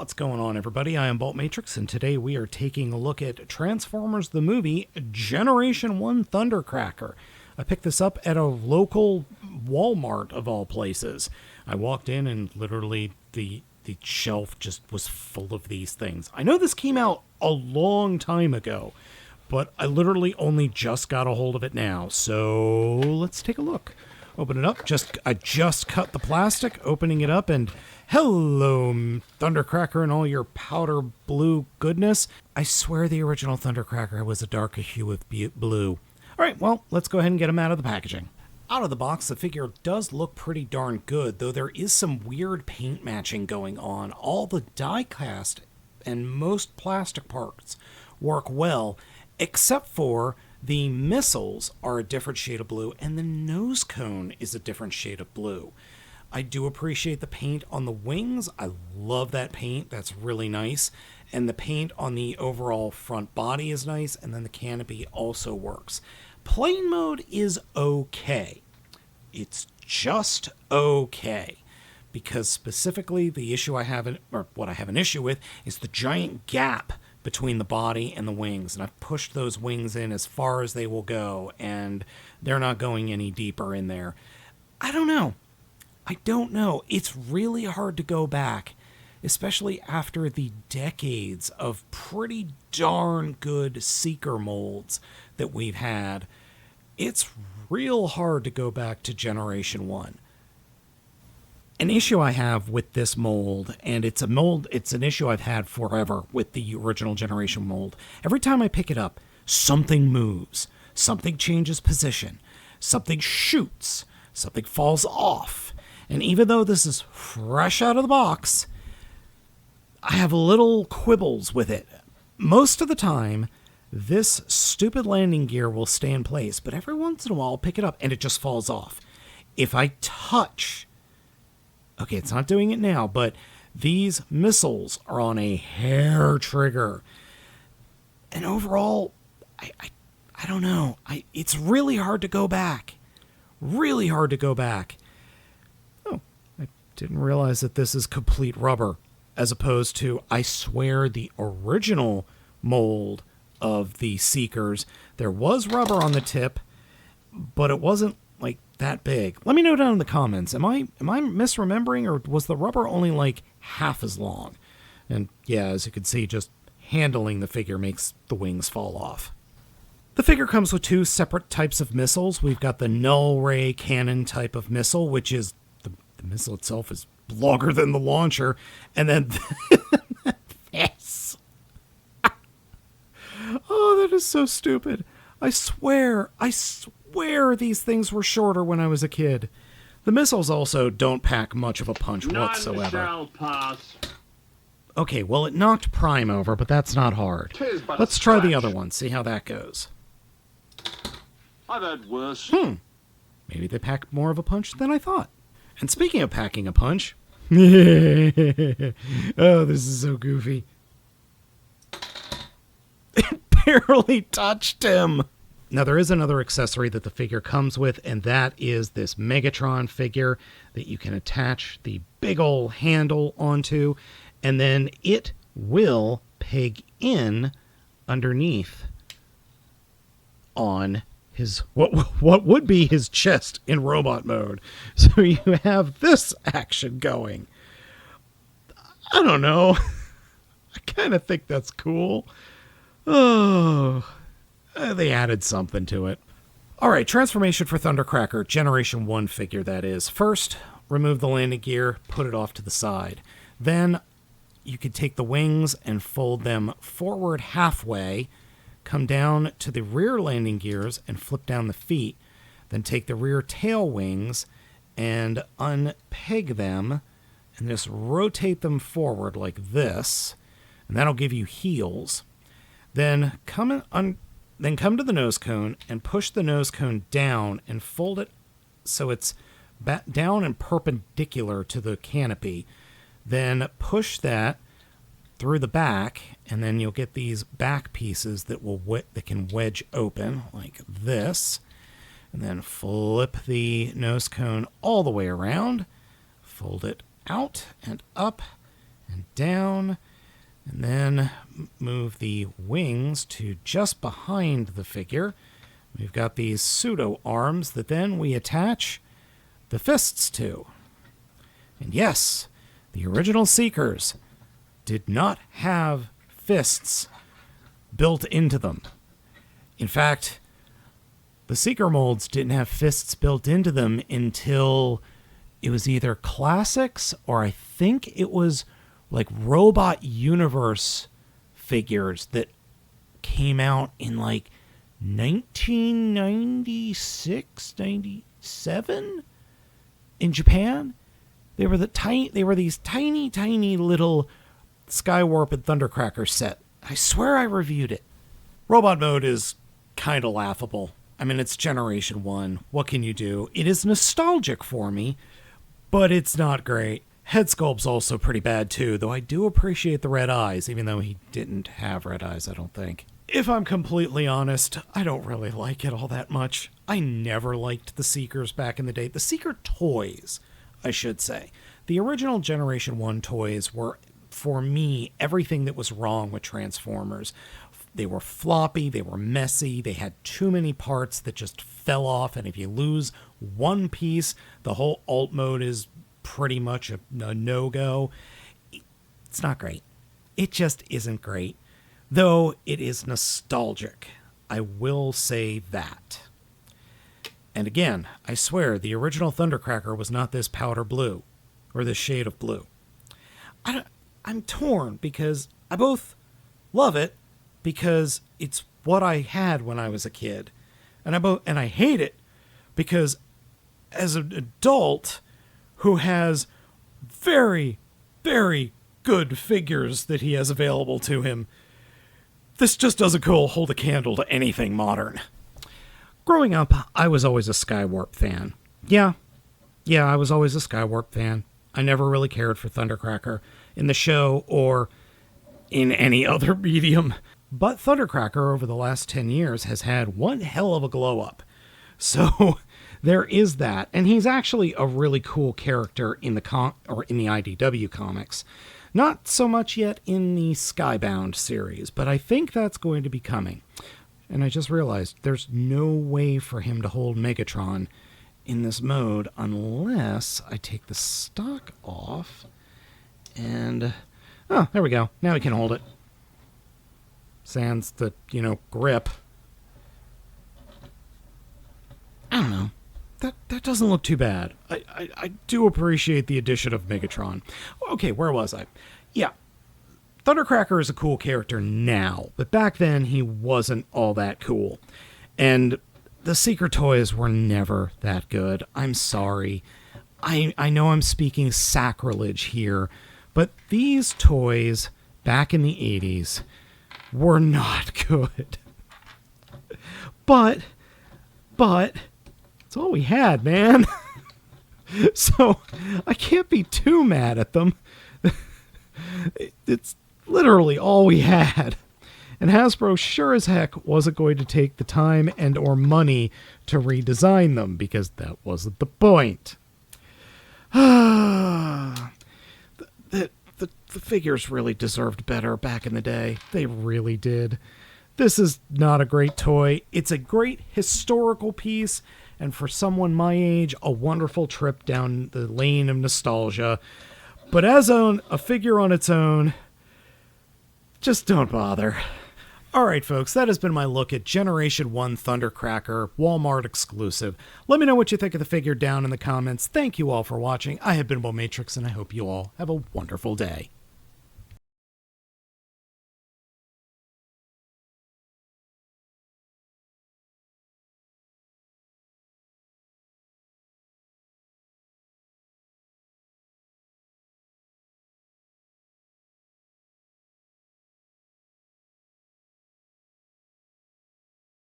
What's going on, everybody? I am Baltmatrix, and today we are taking a look at Transformers the movie Generation 1 Thundercracker. I picked this up at a local Walmart, of all places. I walked in and literally the shelf just was full of these things. I know this came out a long time ago, but I literally only just got a hold of it now. So let's take a look. Open it up. I just cut the plastic, opening it up, and hello, Thundercracker and all your powder blue goodness. I swear the original Thundercracker was a darker hue of blue. All right, well, let's go ahead and get him out of the packaging. Out of the box, the figure does look pretty darn good, though there is some weird paint matching going on. All the die cast and most plastic parts work well, except for the missiles are a different shade of blue, and the nose cone is a different shade of blue. I do appreciate the paint on the wings. I love that paint. That's really nice. And the paint on the overall front body is nice, and then the canopy also works. Plane mode is okay. It's just okay. Because specifically the issue what I have an issue with is the giant gap between the body and the wings, and I've pushed those wings in as far as they will go, and they're not going any deeper in there. I don't know. It's really hard to go back, especially after the decades of pretty darn good Seeker molds that we've had. It's real hard to go back to Generation 1. An issue I have with this mold, and it's an issue I've had forever with the original Generation mold. Every time I pick it up, something moves, something changes position, something shoots, something falls off. And even though this is fresh out of the box, I have little quibbles with it. Most of the time, this stupid landing gear will stay in place, but every once in a while I'll pick it up and it just falls off. If I touch... Okay, it's not doing it now, but these missiles are on a hair trigger. And overall, I don't know. It's really hard to go back. Really hard to go back. Oh, I didn't realize that this is complete rubber, as opposed to, I swear, the original mold of the Seekers. There was rubber on the tip, but it wasn't like that big. Let me know down in the comments. Am I misremembering, or was the rubber only like half as long? And yeah, as you can see, just handling the figure makes the wings fall off. The figure comes with two separate types of missiles. We've got the null ray cannon type of missile, which is the missile itself is longer than the launcher, and then this. Oh, that is so stupid. I swear these things were shorter when I was a kid. The missiles also don't pack much of a punch whatsoever. None shall pass. Okay, well, it knocked Prime over, but that's not hard. Let's try the other one, see how that goes. I've had worse. Maybe they pack more of a punch than I thought. And speaking of packing a punch... Oh, this is so goofy. It barely touched him. Now, there is another accessory that the figure comes with, and that is this Megatron figure that you can attach the big ol' handle onto, and then it will peg in underneath on his what would be his chest in robot mode. So you have this action going. I don't know. I kind of think that's cool. Oh... they added something to it. Alright, transformation for Thundercracker, Generation 1 figure that is. First, remove the landing gear, put it off to the side. Then, you could take the wings and fold them forward halfway, come down to the rear landing gears and flip down the feet. Then take the rear tail wings and unpeg them and just rotate them forward like this. And that'll give you heels. Then come to the nose cone and push the nose cone down and fold it so it's down and perpendicular to the canopy. Then push that through the back, and then you'll get these back pieces that can wedge open like this. And then flip the nose cone all the way around, fold it out and up, and down, and then move the wings to just behind the figure. We've got these pseudo arms that then we attach the fists to. And yes, the original Seekers did not have fists built into them. In fact, the Seeker molds didn't have fists built into them until it was either Classics or I think it was like Robot Universe figures that came out in like 1996, 97 in Japan. They were these tiny little Skywarp and Thundercracker set. I swear I reviewed it. Robot mode is kind of laughable. I mean, it's Generation 1. What can you do? It is nostalgic for me, but it's not great. Head sculpt's also pretty bad too, though I do appreciate the red eyes, even though he didn't have red eyes, I don't think. If I'm completely honest, I don't really like it all that much. I never liked the Seekers back in the day. The Seeker toys, I should say. The original Generation 1 toys were, for me, everything that was wrong with Transformers. They were floppy, they were messy, they had too many parts that just fell off, and if you lose one piece, the whole alt mode is pretty much a no-go. It's not great. It just isn't great. Though it is nostalgic. I will say that. And again, I swear, the original Thundercracker was not this powder blue, or this shade of blue. I'm torn, because I both love it, because it's what I had when I was a kid. And I hate it, because as an adult who has very, very good figures that he has available to him, this just doesn't hold a candle to anything modern. Growing up, I was always a Skywarp fan. Yeah, I was always a Skywarp fan. I never really cared for Thundercracker in the show or in any other medium. But Thundercracker over the last 10 years has had one hell of a glow up. So there is that. And he's actually a really cool character in the IDW comics. Not so much yet in the Skybound series, but I think that's going to be coming. And I just realized there's no way for him to hold Megatron in this mode unless I take the stock off and... Oh, there we go. Now he can hold it. Sans the, grip. I don't know. That doesn't look too bad. I do appreciate the addition of Megatron. Okay, where was I? Yeah. Thundercracker is a cool character now, but back then he wasn't all that cool. And the Seeker toys were never that good. I'm sorry. I know I'm speaking sacrilege here, but these toys back in the 80s were not good. But it's all we had, man. So I can't be too mad at them. It's literally all we had. And Hasbro sure as heck wasn't going to take the time and or money to redesign them, because that wasn't the point. The figures really deserved better back in the day. They really did. This is not a great toy. It's a great historical piece, and for someone my age, a wonderful trip down the lane of nostalgia. But as a figure on its own, just don't bother. Alright folks, that has been my look at Generation 1 Thundercracker, Walmart exclusive. Let me know what you think of the figure down in the comments. Thank you all for watching. I have been Baltmatrix, and I hope you all have a wonderful day.